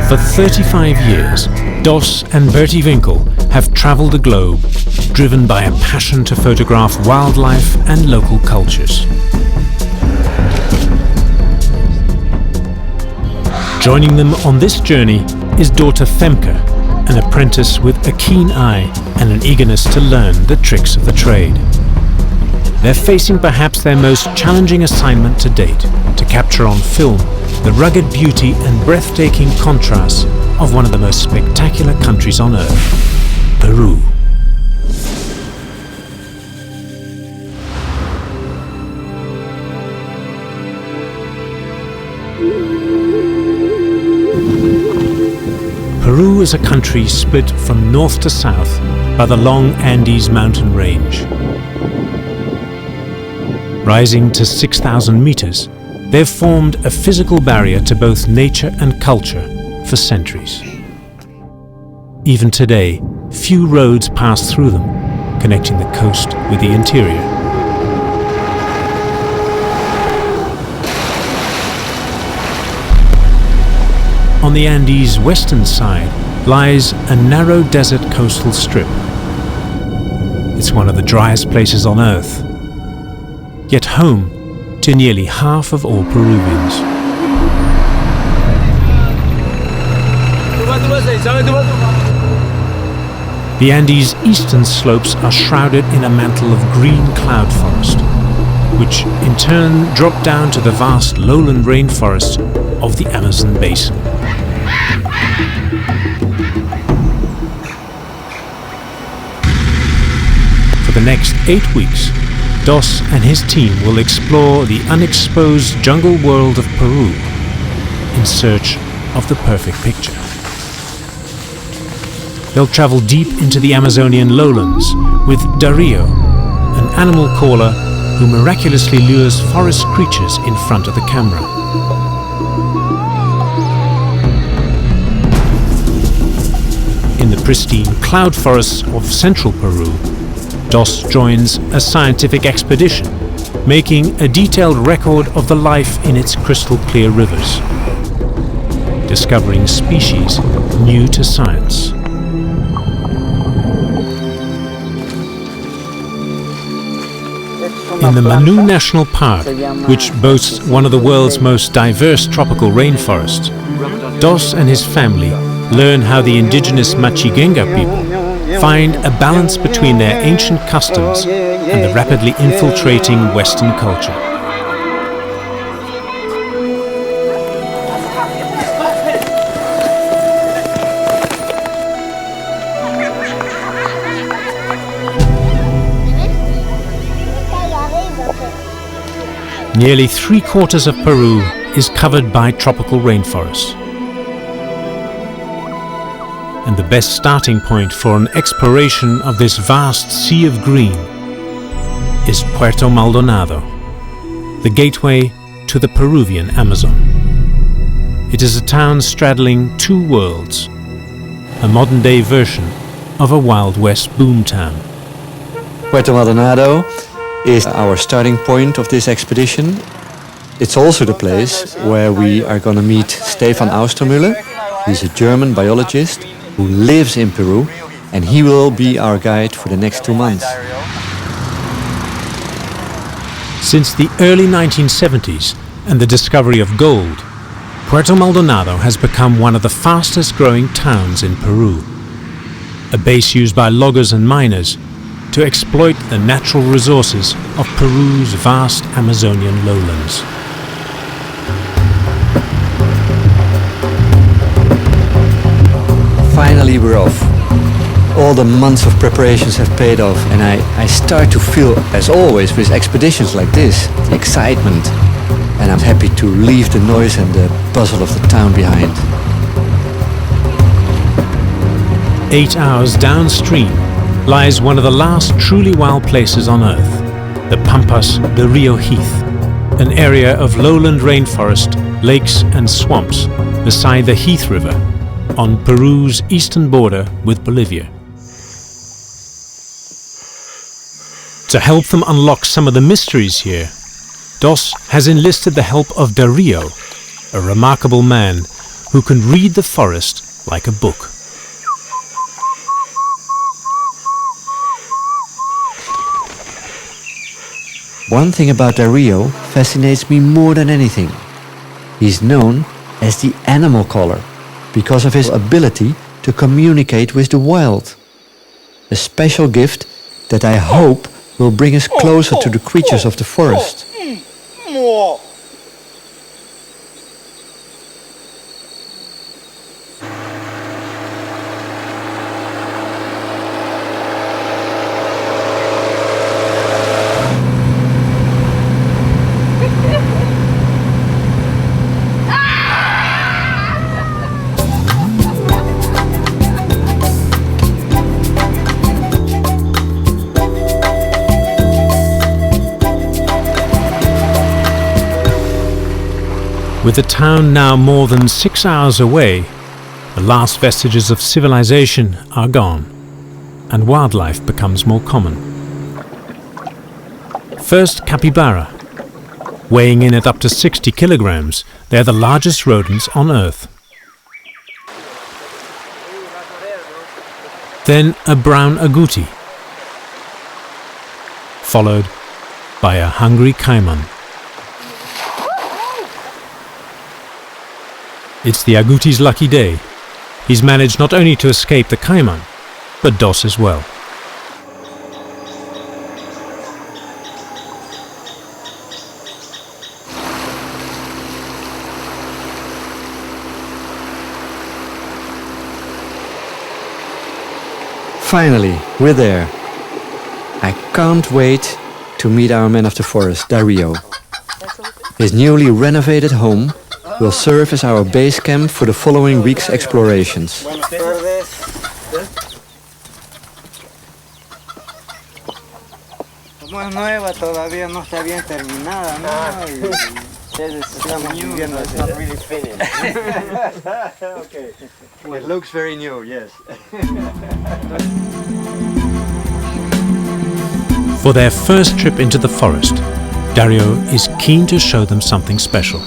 For 35 years, Dos and Bertie Winkel have traveled the globe, driven by a passion to photograph wildlife and local cultures. Joining them on this journey is daughter Femke, an apprentice with a keen eye and an eagerness to learn the tricks of the trade. They're facing perhaps their most challenging assignment to date, to capture on film the rugged beauty and breathtaking contrasts of one of the most spectacular countries on Earth, Peru. Peru is a country split from north to south by the long Andes mountain range. Rising to 6,000 meters, they've formed a physical barrier to both nature and culture for centuries. Even today, few roads pass through them, connecting the coast with the interior. On the Andes' western side lies a narrow desert coastal strip. It's one of the driest places on Earth, yet home to nearly half of all Peruvians. The Andes' eastern slopes are shrouded in a mantle of green cloud forest, which in turn drop down to the vast lowland rainforests of the Amazon basin. For the next 8 weeks, Dos and his team will explore the unexposed jungle world of Peru in search of the perfect picture. They'll travel deep into the Amazonian lowlands with Dario, an animal caller who miraculously lures forest creatures in front of the camera. In the pristine cloud forests of central Peru, Dos joins a scientific expedition, making a detailed record of the life in its crystal clear rivers, discovering species new to science. In the Manu National Park, which boasts one of the world's most diverse tropical rainforests, Dos and his family learn how the indigenous Machigenga people find a balance between their ancient customs and the rapidly infiltrating Western culture. Nearly 3/4 of Peru is covered by tropical rainforests. And the best starting point for an exploration of this vast sea of green is Puerto Maldonado, the gateway to the Peruvian Amazon. It is a town straddling two worlds, a modern-day version of a Wild West boomtown. Puerto Maldonado is our starting point of this expedition. It's also the place where we are going to meet Stefan Austermüller. He's a German biologist who lives in Peru, and he will be our guide for the next 2 months. Since the early 1970s and the discovery of gold, Puerto Maldonado has become one of the fastest growing towns in Peru, a base used by loggers and miners to exploit the natural resources of Peru's vast Amazonian lowlands. Finally we're off. All the months of preparations have paid off, and I start to feel, as always with expeditions like this, the excitement. And I'm happy to leave the noise and the bustle of the town behind. 8 hours downstream lies one of the last truly wild places on Earth, the Pampas de Rio Heath, an area of lowland rainforest, lakes and swamps beside the Heath River, on Peru's eastern border with Bolivia. To help them unlock some of the mysteries here, Dos has enlisted the help of Dario, a remarkable man who can read the forest like a book. One thing about Dario fascinates me more than anything. He's known as the animal caller because of his ability to communicate with the wild. A special gift that I hope will bring us closer to the creatures of the forest. With the town now more than 6 hours away, the last vestiges of civilization are gone, and wildlife becomes more common. First, capybara. Weighing in at up to 60 kilograms, they're the largest rodents on Earth. Then a brown agouti, followed by a hungry caiman. It's the agouti's lucky day. He's managed not only to escape the caiman, but Dos as well. Finally, we're there. I can't wait to meet our man of the forest, Dario. His newly renovated home will serve as our base camp for the following week's explorations. Como es nueva, todavía no está bien terminada, ¿no? Estamos viviendo It's not really finished. Okay. It looks very new, yes. For their first trip into the forest, Dario is keen to show them something special.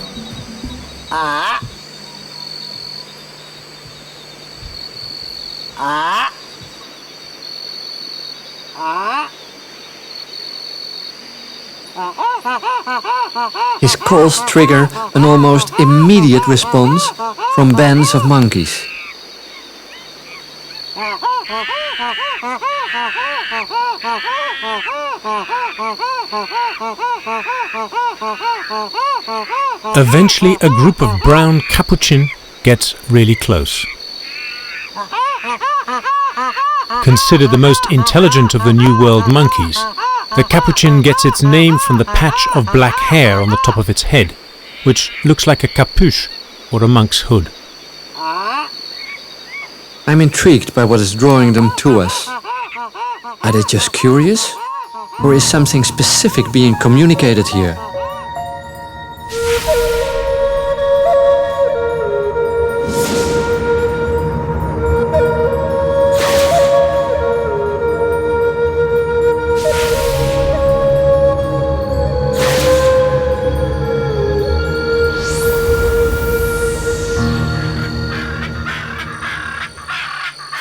His calls trigger an almost immediate response from bands of monkeys. Eventually, a group of brown capuchin gets really close. Considered the most intelligent of the New World monkeys, the capuchin gets its name from the patch of black hair on the top of its head, which looks like a capuche or a monk's hood. I'm intrigued by what is drawing them to us. Are they just curious? Or is something specific being communicated here?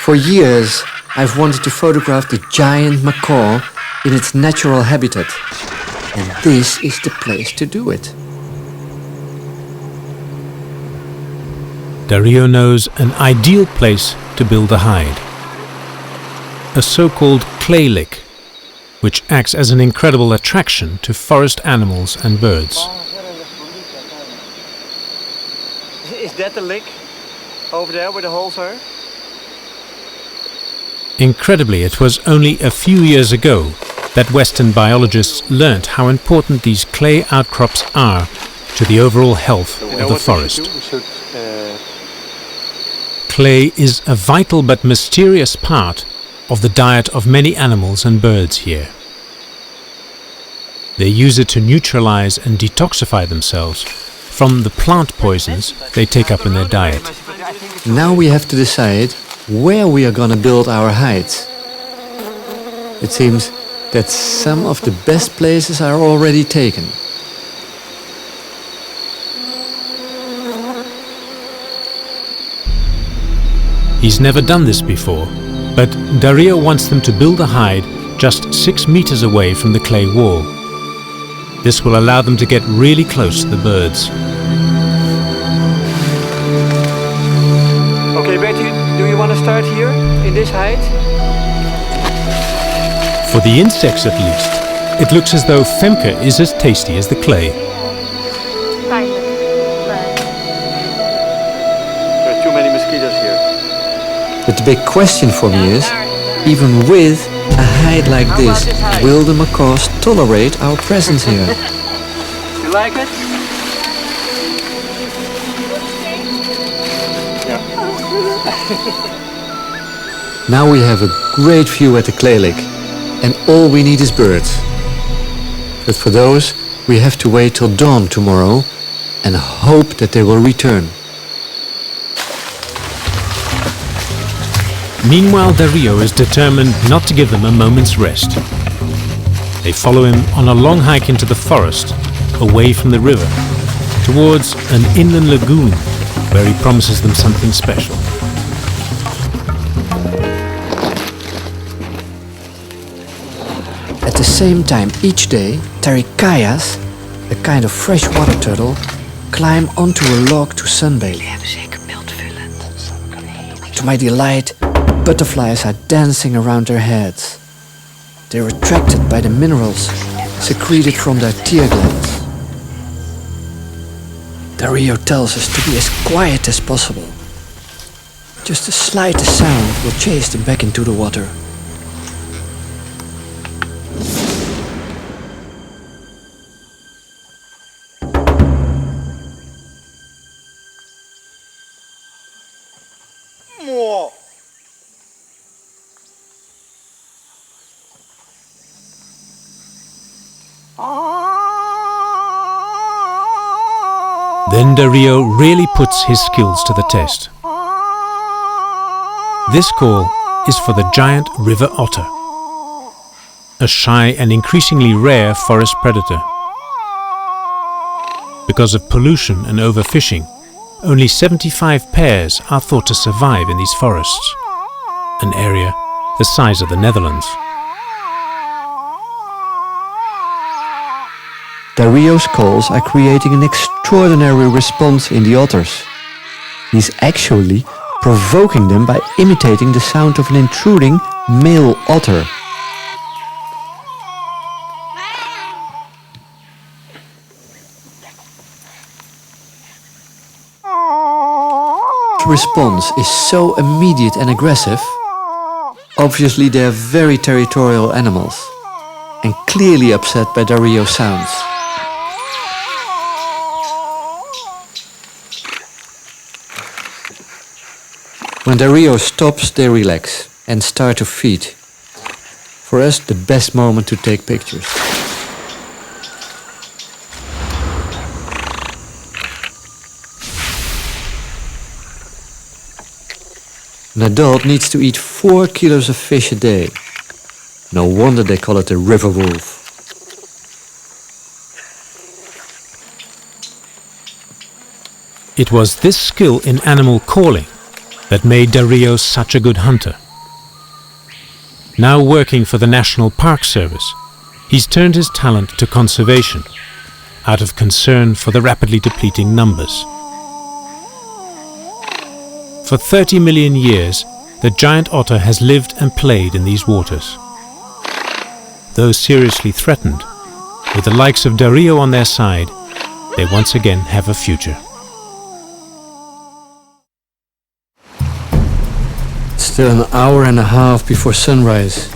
For years, I've wanted to photograph the giant macaw in its natural habitat, and this is the place to do it. Dario knows an ideal place to build a hide. A so-called clay lick, which acts as an incredible attraction to forest animals and birds. Is that the lick over there where the holes are? Incredibly, it was only a few years ago that Western biologists learnt how important these clay outcrops are to the overall health of the forest. Clay is a vital but mysterious part of the diet of many animals and birds here. They use it to neutralize and detoxify themselves from the plant poisons they take up in their diet. Now we have to decide where we are gonna build our hides. It seems that some of the best places are already taken. He's never done this before, but Dario wants them to build a hide just 6 meters away from the clay wall. This will allow them to get really close to the birds. Okay, Betty, do you want to start here, in this height? For the insects at least, it looks as though Femke is as tasty as the clay. There are too many mosquitoes here. But the big question for me is, even with a hide like this, will the macaws tolerate our presence here? You like it? Now we have a great view at the clay lake, and all we need is birds. But for those, we have to wait till dawn tomorrow and hope that they will return. Meanwhile, Dario is determined not to give them a moment's rest. They follow him on a long hike into the forest, away from the river, towards an inland lagoon where he promises them something special. At the same time each day, tarikayas, a kind of freshwater turtle, climb onto a log to sunbathe. To my delight, butterflies are dancing around their heads. They are attracted by the minerals secreted from their tear glands. Dario tells us to be as quiet as possible. Just the slightest sound will chase them back into the water. Then Dario really puts his skills to the test. This call is for the giant river otter, a shy and increasingly rare forest predator. Because of pollution and overfishing, only 75 pairs are thought to survive in these forests, an area the size of the Netherlands. Dario's calls are creating an extraordinary response in the otters. He's actually provoking them by imitating the sound of an intruding male otter. The response is so immediate and aggressive. Obviously they are very territorial animals and clearly upset by Dario's sounds. When Dario stops, they relax and start to feed. For us, the best moment to take pictures. An adult needs to eat 4 kilos of fish a day. No wonder they call it a river wolf. It was this skill in animal calling that made Dario such a good hunter. Now working for the National Park Service, he's turned his talent to conservation, out of concern for the rapidly depleting numbers. For 30 million years, the giant otter has lived and played in these waters. Though seriously threatened, with the likes of Dario on their side, they once again have a future. Still an hour and a half before sunrise,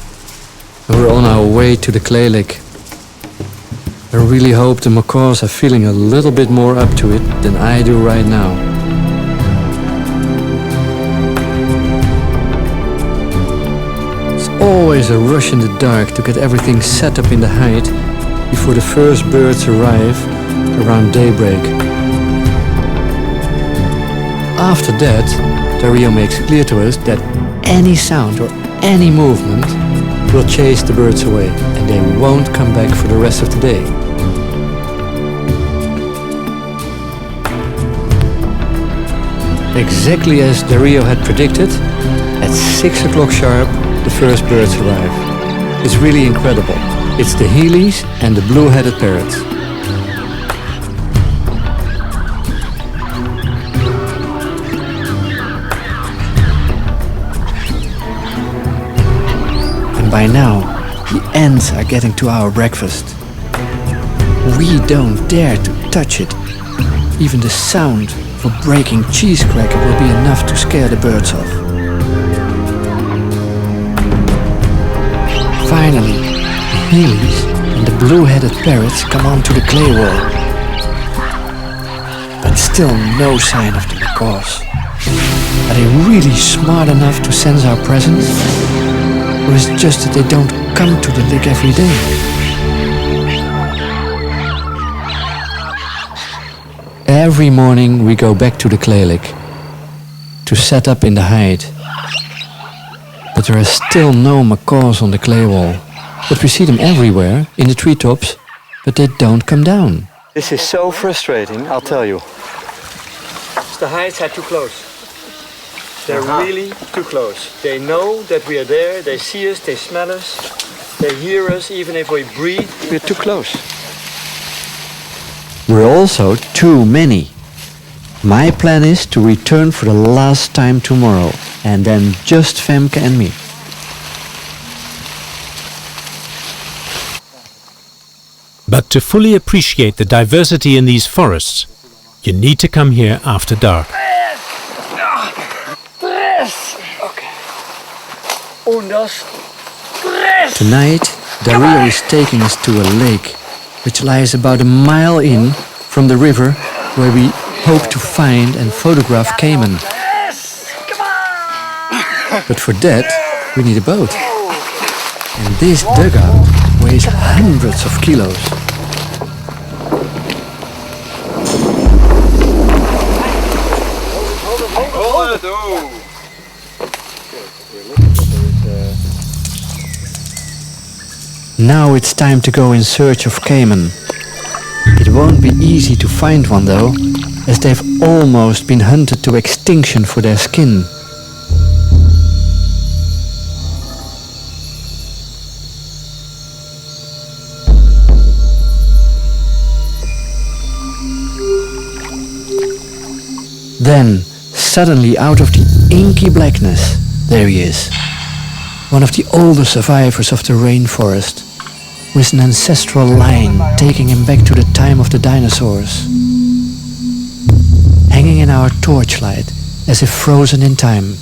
and we're on our way to the clay lake. I really hope the macaws are feeling a little bit more up to it than I do right now. It's always a rush in the dark to get everything set up in the hide before the first birds arrive around daybreak. After that, Dario makes clear to us that any sound or any movement will chase the birds away and they won't come back for the rest of the day. Exactly as Dario had predicted, at 6 o'clock sharp, the first birds arrive. It's really incredible. It's the Heelys and the blue-headed parrots. And by now, the ants are getting to our breakfast. We don't dare to touch it. Even the sound of a breaking cheese cracker will be enough to scare the birds off. Finally, the Heelys and the blue-headed parrots come onto the clay wall. But still no sign of the macaws. Are they really smart enough to sense our presence? Or is it just that they don't come to the lick every day? Every morning we go back to the clay lick to set up in the hide. But there are still no macaws on the clay wall. But we see them everywhere, in the treetops, but they don't come down. This is so frustrating, I'll tell you. The hides are too close. They're really too close. They know that we are there, they see us, they smell us, they hear us, even if we breathe. We're too close. We're also too many. My plan is to return for the last time tomorrow, and then just Femke and me. But to fully appreciate the diversity in these forests, you need to come here after dark. Tonight, Dario is taking us to a lake, which lies about a mile in from the river where we hope to find and photograph caiman. But for that, we need a boat. And this dugout weighs hundreds of kilos. Now it's time to go in search of caiman. It won't be easy to find one though, as they've almost been hunted to extinction for their skin. Then, suddenly out of the inky blackness, there he is. One of the older survivors of the rainforest, with an ancestral line taking him back to the time of the dinosaurs. Hanging in our torchlight, as if frozen in time.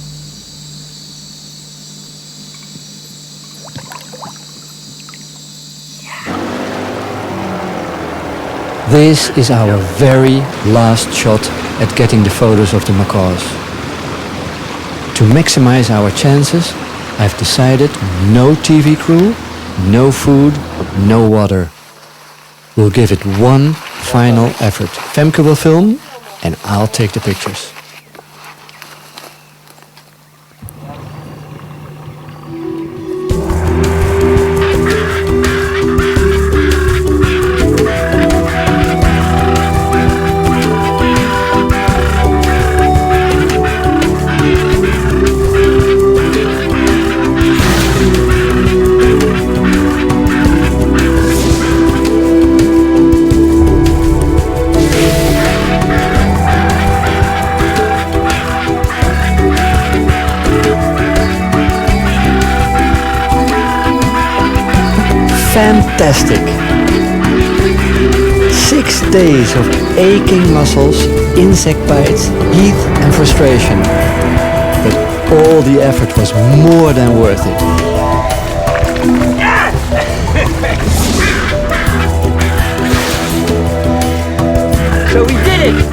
This is our very last shot at getting the photos of the macaws. To maximize our chances, I've decided no TV crew, no food, no water. We'll give it one final effort. Femke will film and I'll take the pictures. Fantastic! 6 days of aching muscles, insect bites, heat and frustration. But all the effort was more than worth it. So we did it!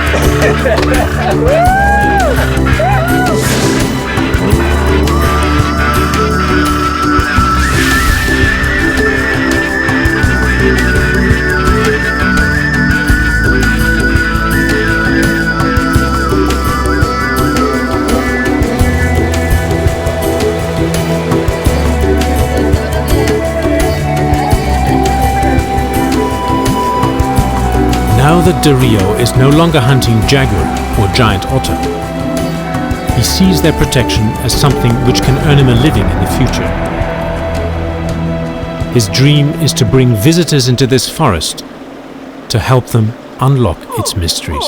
Now that Dario is no longer hunting jaguar or giant otter, he sees their protection as something which can earn him a living in the future. His dream is to bring visitors into this forest to help them unlock its mysteries.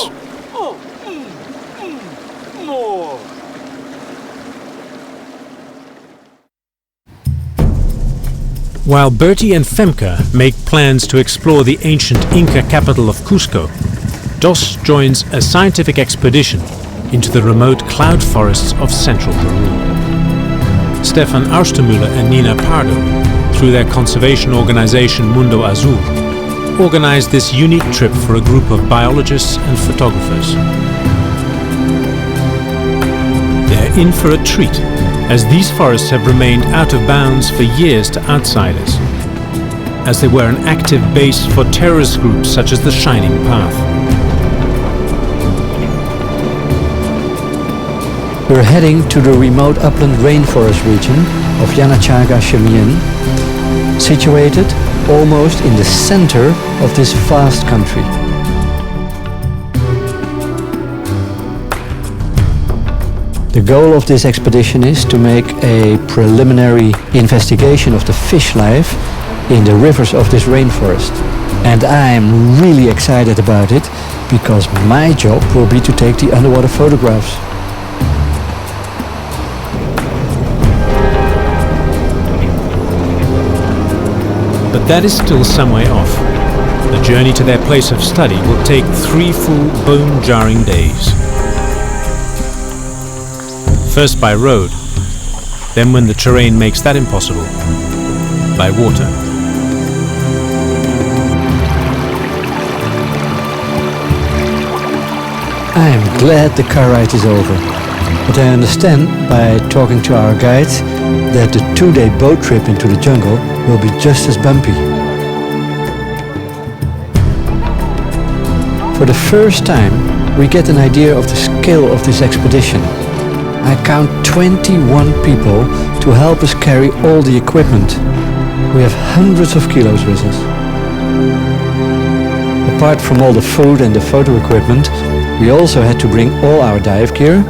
While Bertie and Femke make plans to explore the ancient Inca capital of Cusco, Dos joins a scientific expedition into the remote cloud forests of central Peru. Stefan Austermüller and Nina Pardo, through their conservation organization Mundo Azul, organized this unique trip for a group of biologists and photographers. They're in for a treat, as these forests have remained out of bounds for years to outsiders, as they were an active base for terrorist groups such as the Shining Path. We're heading to the remote upland rainforest region of Yanachaga-Chemien, situated almost in the center of this vast country. The goal of this expedition is to make a preliminary investigation of the fish life in the rivers of this rainforest. And I'm really excited about it, because my job will be to take the underwater photographs. But that is still some way off. The journey to their place of study will take 3 full bone-jarring days. First by road, then when the terrain makes that impossible, by water. I am glad the car ride is over, but I understand by talking to our guides that the 2-day boat trip into the jungle will be just as bumpy. For the first time, we get an idea of the scale of this expedition. I count 21 people to help us carry all the equipment. We have hundreds of kilos with us. Apart from all the food and the photo equipment, we also had to bring all our dive gear,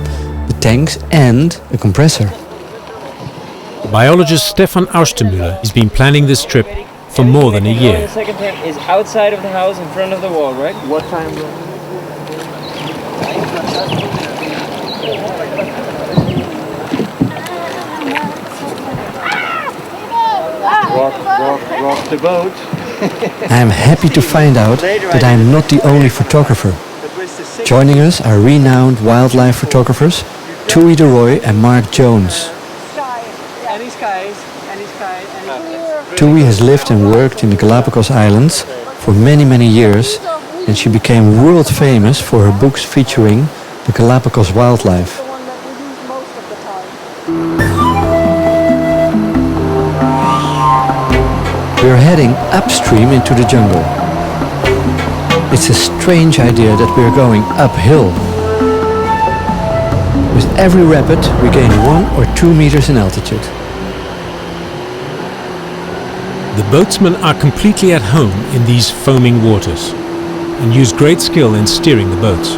the tanks and a compressor. Biologist Stefan Austermüller has been planning this trip for more than a year. The second tent is outside of the house in front of the wall, right? What time? Rock the boat. I am happy to find out that I am not the only photographer. Joining us are renowned wildlife photographers Tui de Roy and Mark Jones. Tui has lived and worked in the Galapagos Islands for many years, and she became world famous for her books featuring the Galapagos wildlife. We are heading upstream into the jungle. It's a strange idea that we are going uphill. With every rapid, we gain 1 or 2 meters in altitude. The boatsmen are completely at home in these foaming waters and use great skill in steering the boats.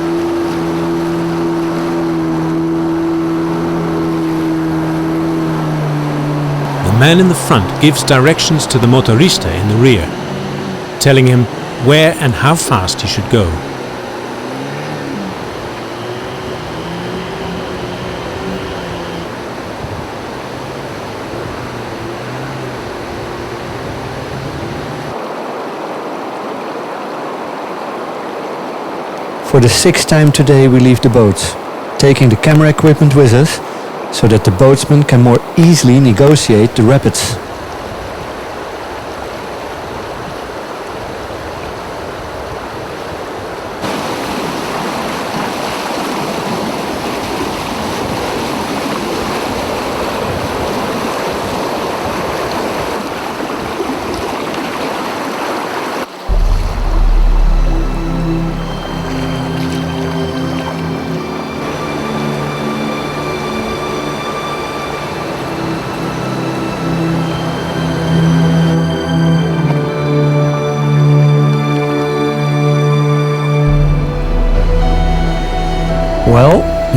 The man in the front gives directions to the motorista in the rear, telling him where and how fast he should go. For the 6th time today we leave the boats, taking the camera equipment with us so that the boatsmen can more easily negotiate the rapids.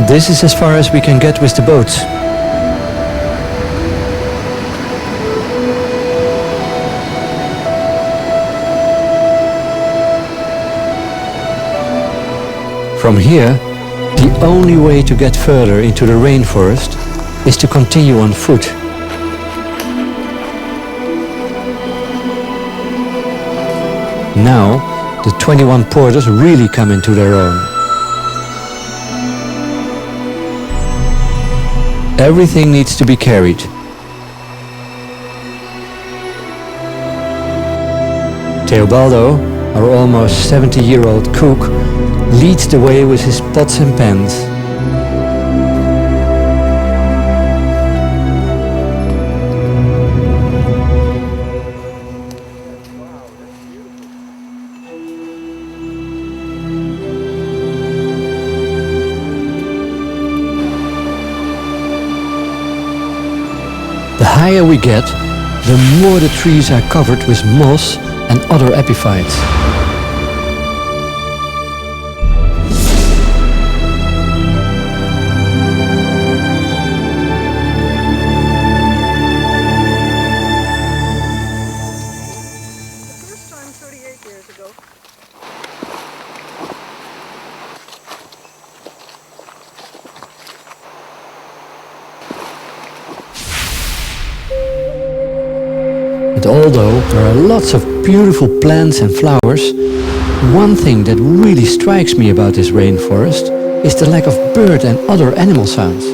This is as far as we can get with the boats. From here, the only way to get further into the rainforest is to continue on foot. Now, the 21 porters really come into their own. Everything needs to be carried. Teobaldo, our almost 70-year-old cook, leads the way with his pots and pans. The higher we get, the more the trees are covered with moss and other epiphytes. And although there are lots of beautiful plants and flowers, one thing that really strikes me about this rainforest is the lack of bird and other animal sounds.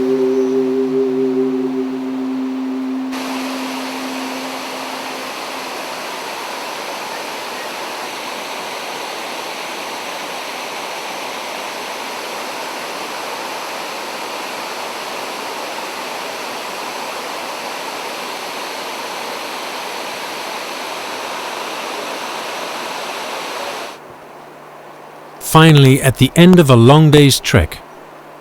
Finally, at the end of a long day's trek,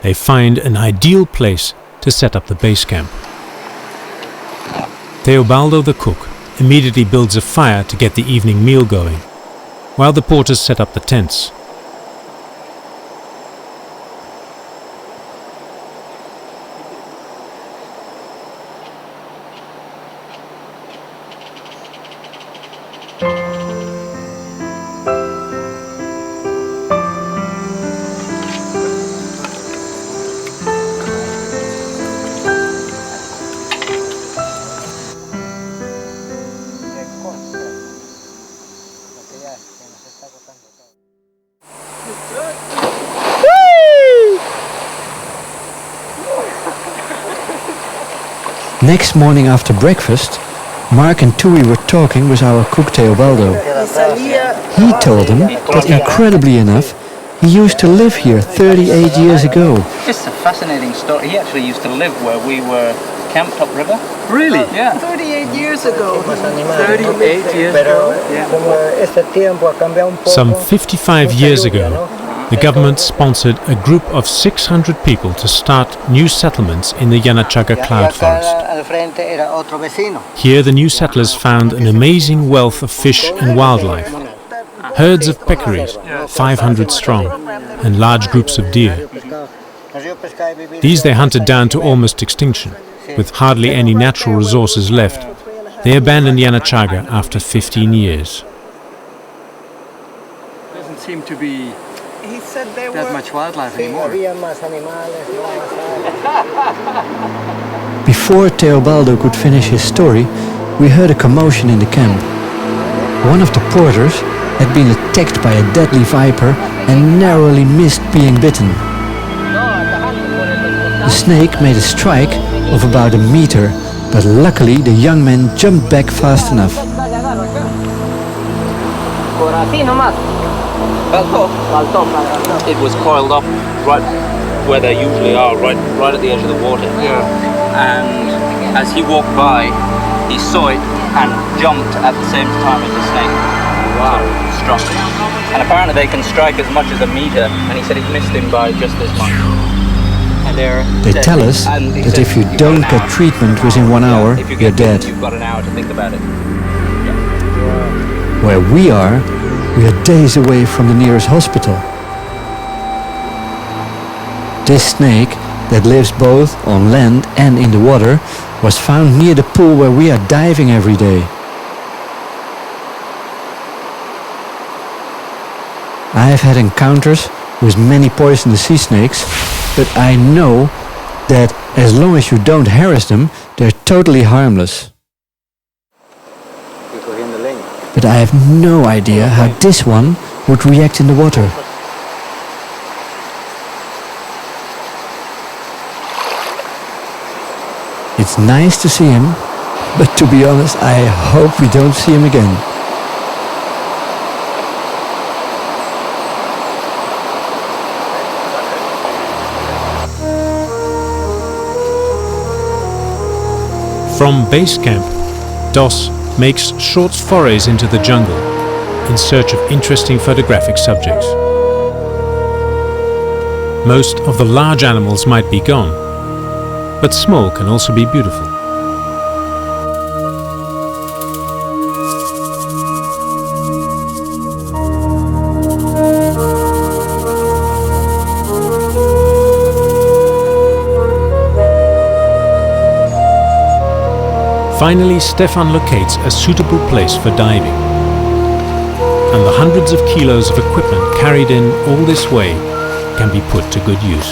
they find an ideal place to set up the base camp. Teobaldo the cook immediately builds a fire to get the evening meal going, while the porters set up the tents. Next morning after breakfast, Mark and Tui were talking with our cook Teobaldo. He told them that, incredibly enough, he used to live here 38 years ago. It's a fascinating story. He actually used to live where we were camped upriver. Really? Yeah. 38 years ago. 38 years ago. Yeah. Some 55 years ago, the government sponsored a group of 600 people to start new settlements in the Yanachaga cloud forest. Here the new settlers found an amazing wealth of fish and wildlife. Herds of peccaries, 500 strong, and large groups of deer. These they hunted down to almost extinction. With hardly any natural resources left, they abandoned Yanachaga after 15 years. Doesn't seem to be He said there that were much wildlife anymore. Before Teobaldo could finish his story, we heard a commotion in the camp. One of the porters had been attacked by a deadly viper and narrowly missed being bitten. The snake made a strike of about a meter, but luckily the young man jumped back fast enough. It was coiled up right where they usually are, right at the edge of the water. Yeah. And as he walked by, he saw it and jumped at the same time as the snake. Wow. Struck. And apparently they can strike as much as a meter, and he said it missed him by just as much. And They tell us that if you don't get treatment within 1 hour, you're dead. You've got an hour to think about it. Where we are days away from the nearest hospital. This snake, that lives both on land and in the water, was found near the pool where we are diving every day. I have had encounters with many poisonous sea snakes, but I know that as long as you don't harass them, they're totally harmless. But I have no idea how this one would react in the water. It's nice to see him, but to be honest, I hope we don't see him again. From base camp, Dos makes short forays into the jungle in search of interesting photographic subjects. Most of the large animals might be gone, but small can also be beautiful. Finally, Stefan locates a suitable place for diving, and the hundreds of kilos of equipment carried in all this way can be put to good use.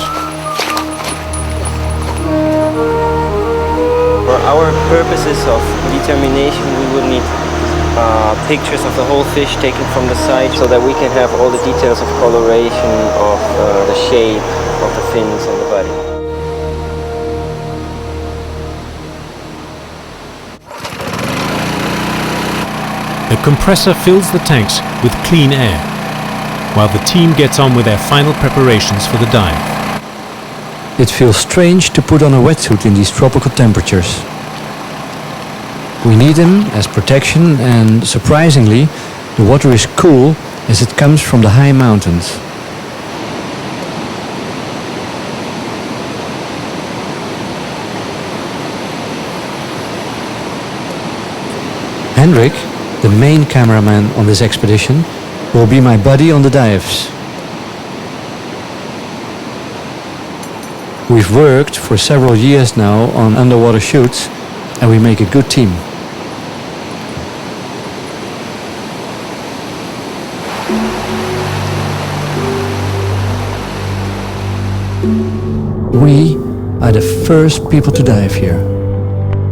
For our purposes of determination, we would need pictures of the whole fish taken from the side, so that we can have all the details of coloration, of the shape of the fins and the body. The compressor fills the tanks with clean air, while the team gets on with their final preparations for the dive. It feels strange to put on a wetsuit in these tropical temperatures. We need them as protection, and surprisingly, the water is cool as it comes from the high mountains. Hendrik, the main cameraman on this expedition, will be my buddy on the dives. We've worked for several years now on underwater shoots, and we make a good team. We are the first people to dive here.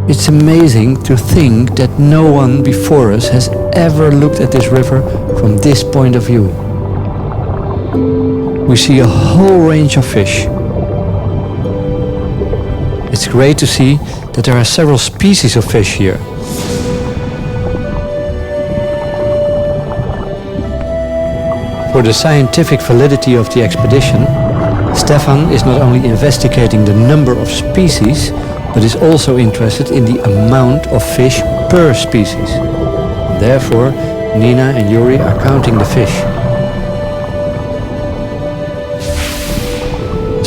It's amazing to think that no one before us has ever looked at this river from this point of view. We see a whole range of fish. It's great to see that there are several species of fish here. For the scientific validity of the expedition, Stefan is not only investigating the number of species, but is also interested in the amount of fish per species. Therefore, Nina and Yuri are counting the fish.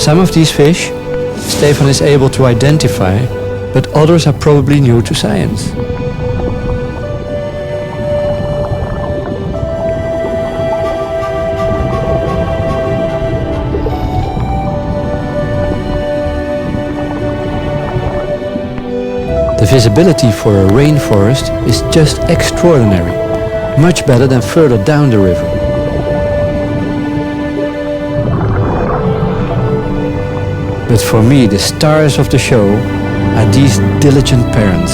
Some of these fish Stefan is able to identify, but others are probably new to science. The visibility for a rainforest is just extraordinary, much better than further down the river. But for me, the stars of the show are these diligent parents.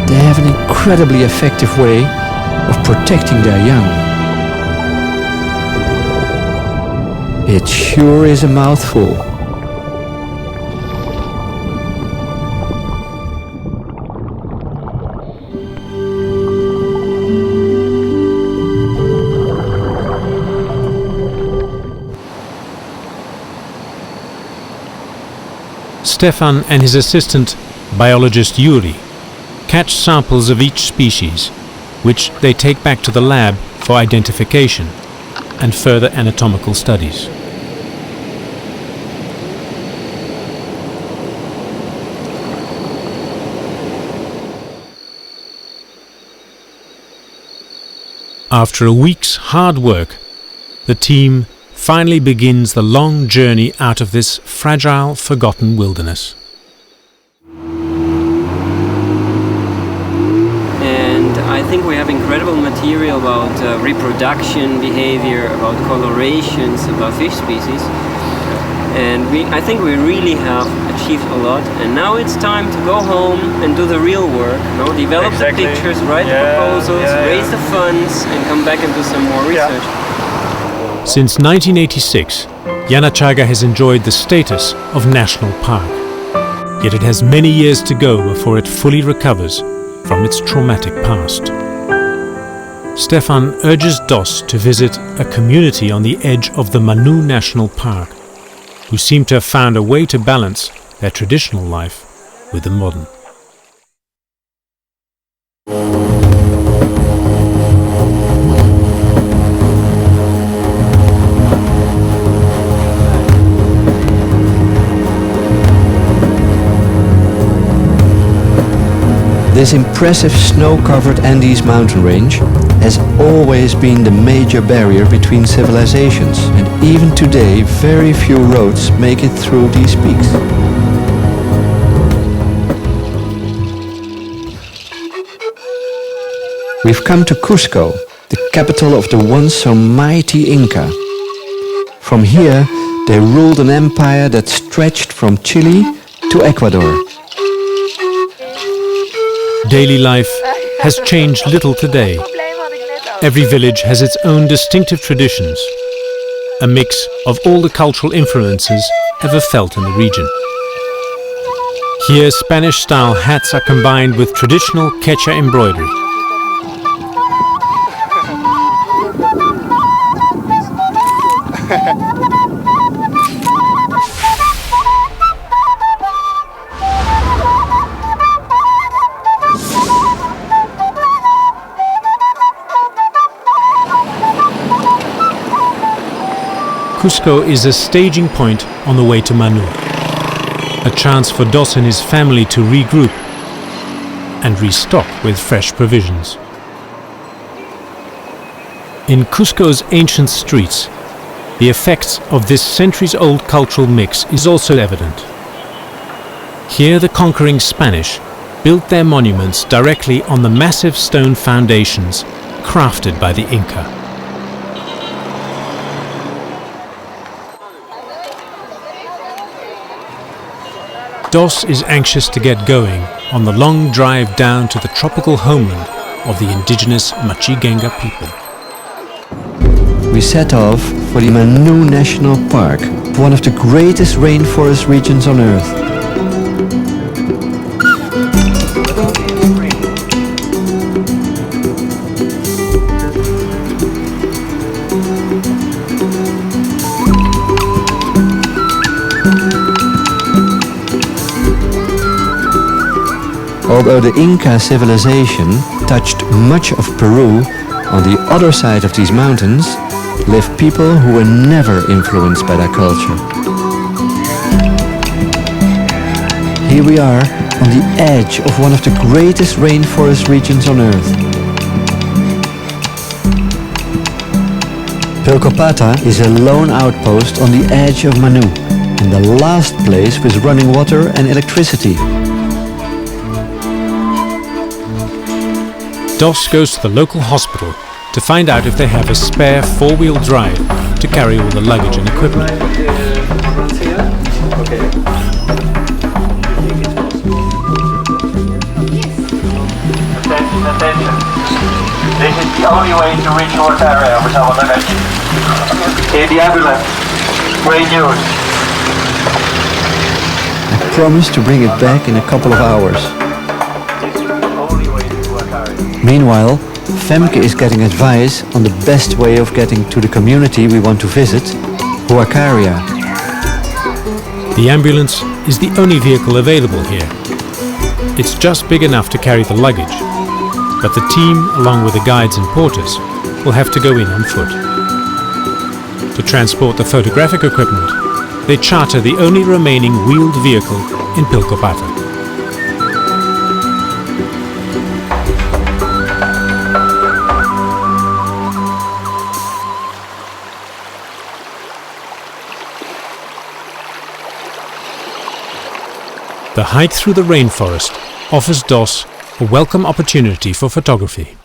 They have an incredibly effective way of protecting their young. It sure is a mouthful. Stefan and his assistant, biologist Yuri, catch samples of each species, which they take back to the lab for identification and further anatomical studies. After a week's hard work, the team finally begins the long journey out of this fragile, forgotten wilderness. And I think we have incredible material about reproduction behavior, about colorations, about fish species. And I think we really have achieved a lot, and now it's time to go home and do the real work. Develop the pictures, write the proposals, raise the funds, and come back and do some more research. Since 1986, Yanachaga has enjoyed the status of national park. Yet it has many years to go before it fully recovers from its traumatic past. Stefan urges Dos to visit a community on the edge of the Manu National Park, who seem to have found a way to balance their traditional life with the modern. This impressive snow-covered Andes mountain range has always been the major barrier between civilizations, and even today very few roads make it through these peaks. We've come to Cusco, the capital of the once so mighty Inca. From here they ruled an empire that stretched from Chile to Ecuador. Daily life has changed little today. Every village has its own distinctive traditions, a mix of all the cultural influences ever felt in the region. Here, Spanish-style hats are combined with traditional quechua embroidery. Cusco is a staging point on the way to Manu, a chance for Dos and his family to regroup and restock with fresh provisions. In Cusco's ancient streets, the effects of this centuries-old cultural mix is also evident. Here the conquering Spanish built their monuments directly on the massive stone foundations crafted by the Inca. Dos is anxious to get going on the long drive down to the tropical homeland of the indigenous Machigenga people. We set off for the Manu National Park, one of the greatest rainforest regions on Earth. Although the Inca civilization touched much of Peru, on the other side of these mountains live people who were never influenced by that culture. Here we are on the edge of one of the greatest rainforest regions on Earth. Pilcopata is a lone outpost on the edge of Manu, and the last place with running water and electricity. Dos goes to the local hospital to find out if they have a spare four-wheel drive to carry all the luggage and equipment. Attention. This is the only way to reach your area with our luggage. In the ambulance. Great news. I promise to bring it back in a couple of hours. Meanwhile, Femke is getting advice on the best way of getting to the community we want to visit, Huacarria. The ambulance is the only vehicle available here. It's just big enough to carry the luggage, but the team, along with the guides and porters, will have to go in on foot. To transport the photographic equipment, they charter the only remaining wheeled vehicle in Pilcopata. The hike through the rainforest offers Dos a welcome opportunity for photography.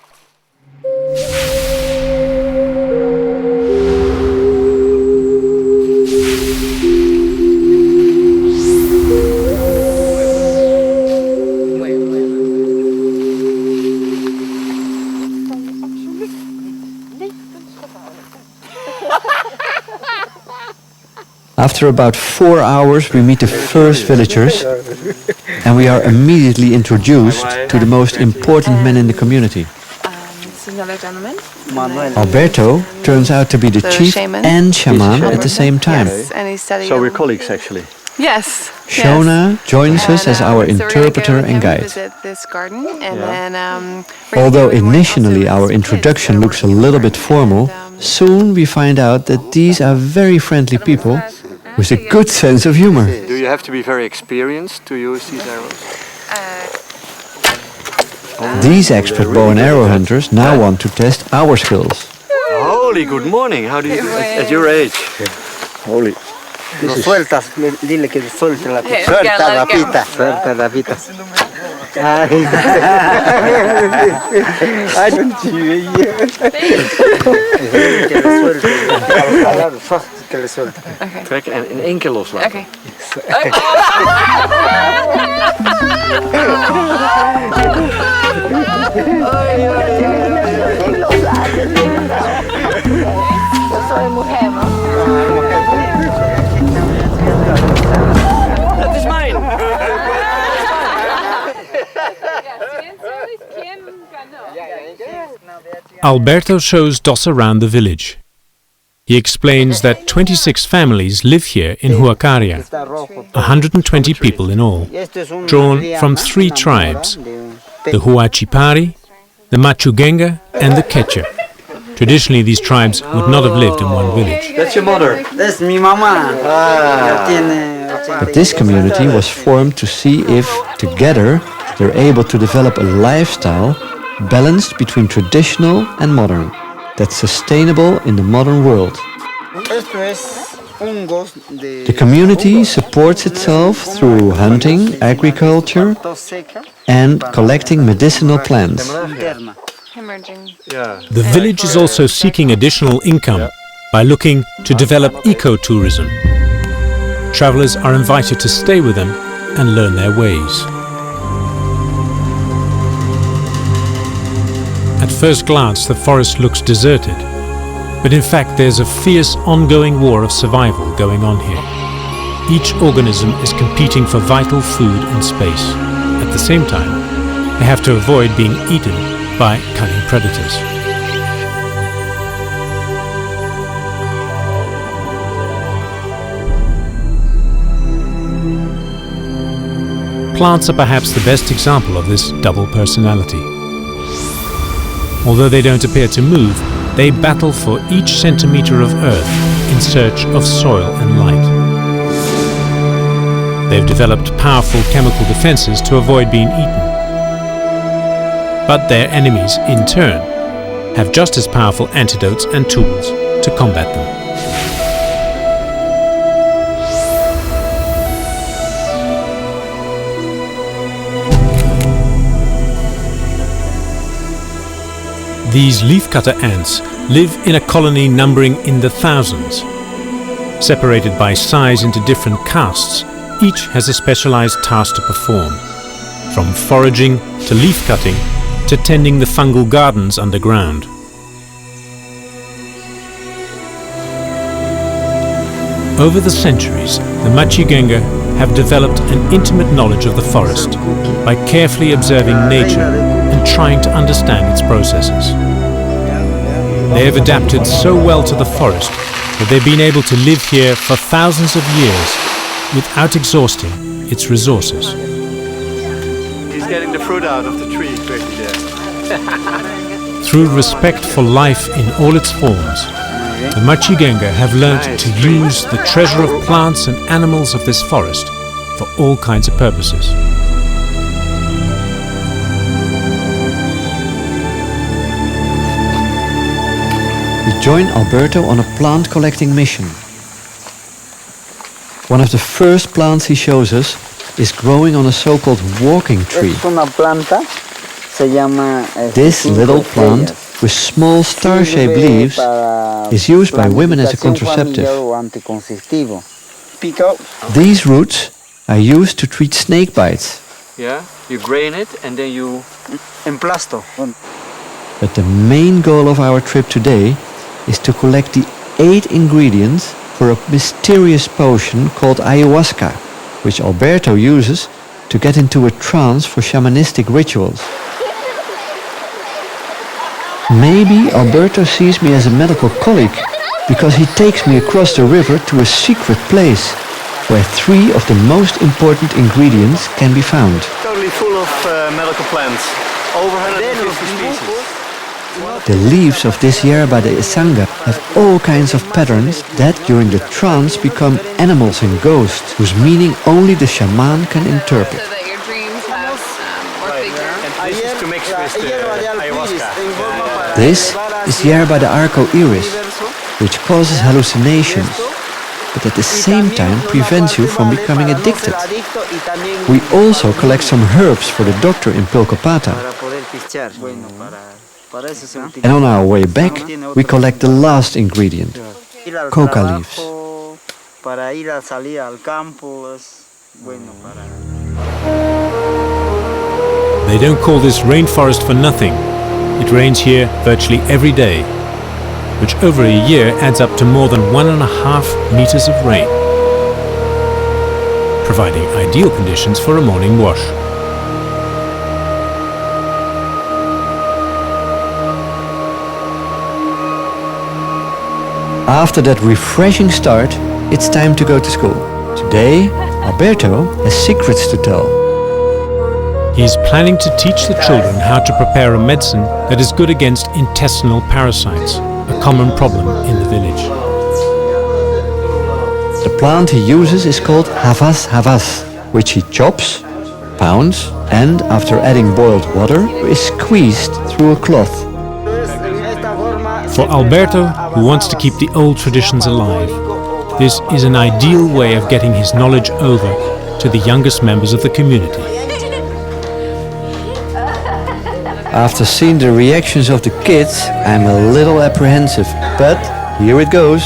After about 4 hours we meet the first villagers and we are immediately introduced to the most important men in the community. Alberto turns out to be the chief shaman. and shaman at the same time. Yes, and he studied. So we're colleagues actually. Yes. Shona joins us as our so we're gonna interpreter go and guide. visit this garden, and then. Although initially our introduction looks a little bit formal, soon we find out that these are very friendly people with a good sense of humor. Do you have to be very experienced to use these arrows? These expert bow and arrow hunters now want to test our skills. Holy good morning, how do you do it at your age? Holy. Lo sueltas, dile que suelte la pita. Suelta la pita. Suelta la pita. Ay, no que le suelte. Que le suelte. Trek en in één keer loslaten. Okay. Soy mujer, ¿no? Dat is mijn! Alberto shows Dos around the village. He explains that 26 families live here in Huacaria, 120 people in all, drawn from 3 tribes, the Huachipari, the Machugenga and the Quechua. Traditionally, these tribes would not have lived in one village. That's your mother. Es mi mamá. But this community was formed to see if, together, they're able to develop a lifestyle balanced between traditional and modern, that's sustainable in the modern world. The community supports itself through hunting, agriculture, and collecting medicinal plants. The village is also seeking additional income by looking to develop ecotourism. Travelers are invited to stay with them and learn their ways. At first glance, the forest looks deserted, but in fact there's a fierce ongoing war of survival going on here. Each organism is competing for vital food and space. At the same time, they have to avoid being eaten by cunning predators. Plants are perhaps the best example of this double personality. Although they don't appear to move, they battle for each centimeter of earth in search of soil and light. They've developed powerful chemical defenses to avoid being eaten. But their enemies, in turn, have just as powerful antidotes and tools to combat them. These leafcutter ants live in a colony numbering in the thousands. Separated by size into different castes, each has a specialized task to perform, from foraging to leaf cutting to tending the fungal gardens underground. Over the centuries, the Machugenga have developed an intimate knowledge of the forest by carefully observing nature and trying to understand its processes. They have adapted so well to the forest that they've been able to live here for thousands of years without exhausting its resources. He's getting the fruit out of the tree quickly there. Through respect for life in all its forms, the Machugenga have learnt to use the treasure of plants and animals of this forest for all kinds of purposes. We join Alberto on a plant collecting mission. One of the first plants he shows us is growing on a so-called walking tree. Es una planta, se llama This cinco little plant estrellas. with small star-shaped Sirve leaves para is used by women as a planificación contraceptive. familiar o anticonceptivo. Pico. These roots are used to treat snake bites. Yeah, you grain it and then you... Emplasto. But the main goal of our trip today is to collect the 8 ingredients for a mysterious potion called ayahuasca, which Alberto uses to get into a trance for shamanistic rituals. Maybe Alberto sees me as a medical colleague because he takes me across the river to a secret place where 3 of the most important ingredients can be found. Totally full of medical plants. Over 150 species. The leaves of this yerba de Isanga have all kinds of patterns that during the trance become animals and ghosts whose meaning only the shaman can interpret. So that your dreams have more figures. And this is to mix with the ayahuasca. This is yerba de arco iris, which causes hallucinations, but at the same time prevents you from becoming addicted. We also collect some herbs for the doctor in Pilcopata. And on our way back, we collect the last ingredient, coca leaves. They don't call this rainforest for nothing. It rains here virtually every day, which over a year adds up to more than 1.5 meters of rain, providing ideal conditions for a morning wash. After that refreshing start, it's time to go to school. Today, Alberto has secrets to tell. He is planning to teach the children how to prepare a medicine that is good against intestinal parasites, a common problem in the village. The plant he uses is called havas havas, which he chops, pounds, and after adding boiled water, is squeezed through a cloth. For Alberto, who wants to keep the old traditions alive, this is an ideal way of getting his knowledge over to the youngest members of the community. After seeing the reactions of the kids, I'm a little apprehensive, but here it goes.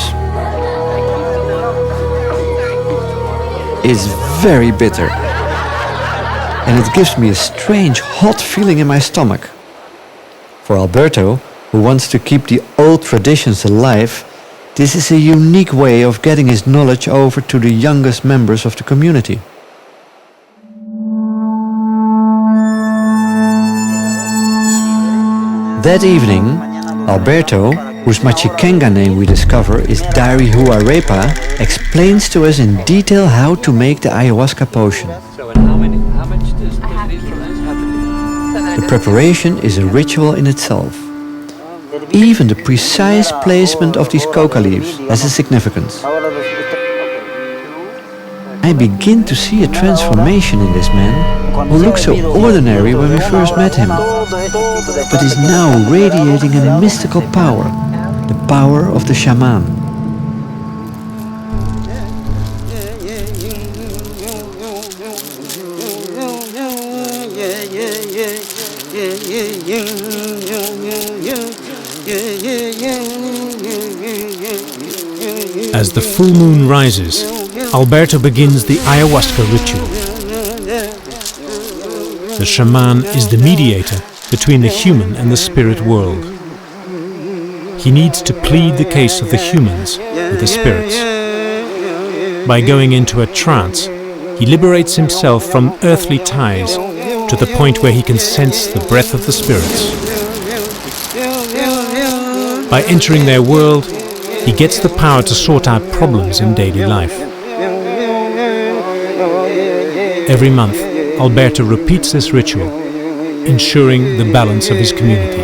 It's very bitter, and it gives me a strange hot feeling in my stomach. For Alberto, who wants to keep the old traditions alive, this is a unique way of getting his knowledge over to the youngest members of the community. That evening, Alberto, whose Machikenga name we discover is Dari Huarepa, explains to us in detail how to make the ayahuasca potion. So and how much does it The preparation is a ritual in itself. Even the precise placement of these coca leaves has a significance. I begin to see a transformation in this man, who looked so ordinary when we first met him, but is now radiating a mystical power, the power of the shaman. As the full moon rises, Alberto begins the ayahuasca ritual. The shaman is the mediator between the human and the spirit world. He needs to plead the case of the humans with the spirits. By going into a trance, he liberates himself from earthly ties to the point where he can sense the breath of the spirits. By entering their world, he gets the power to sort out problems in daily life. Every month, Alberto repeats this ritual, ensuring the balance of his community.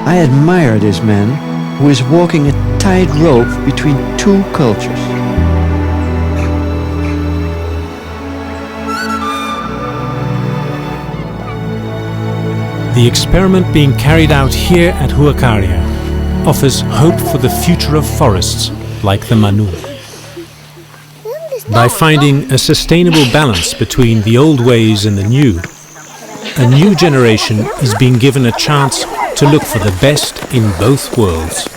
I admire this man who is walking a tightrope between two cultures. The experiment being carried out here at Huacarilla offers hope for the future of forests like the Manu. By finding a sustainable balance between the old ways and the new, a new generation is being given a chance to look for the best in both worlds.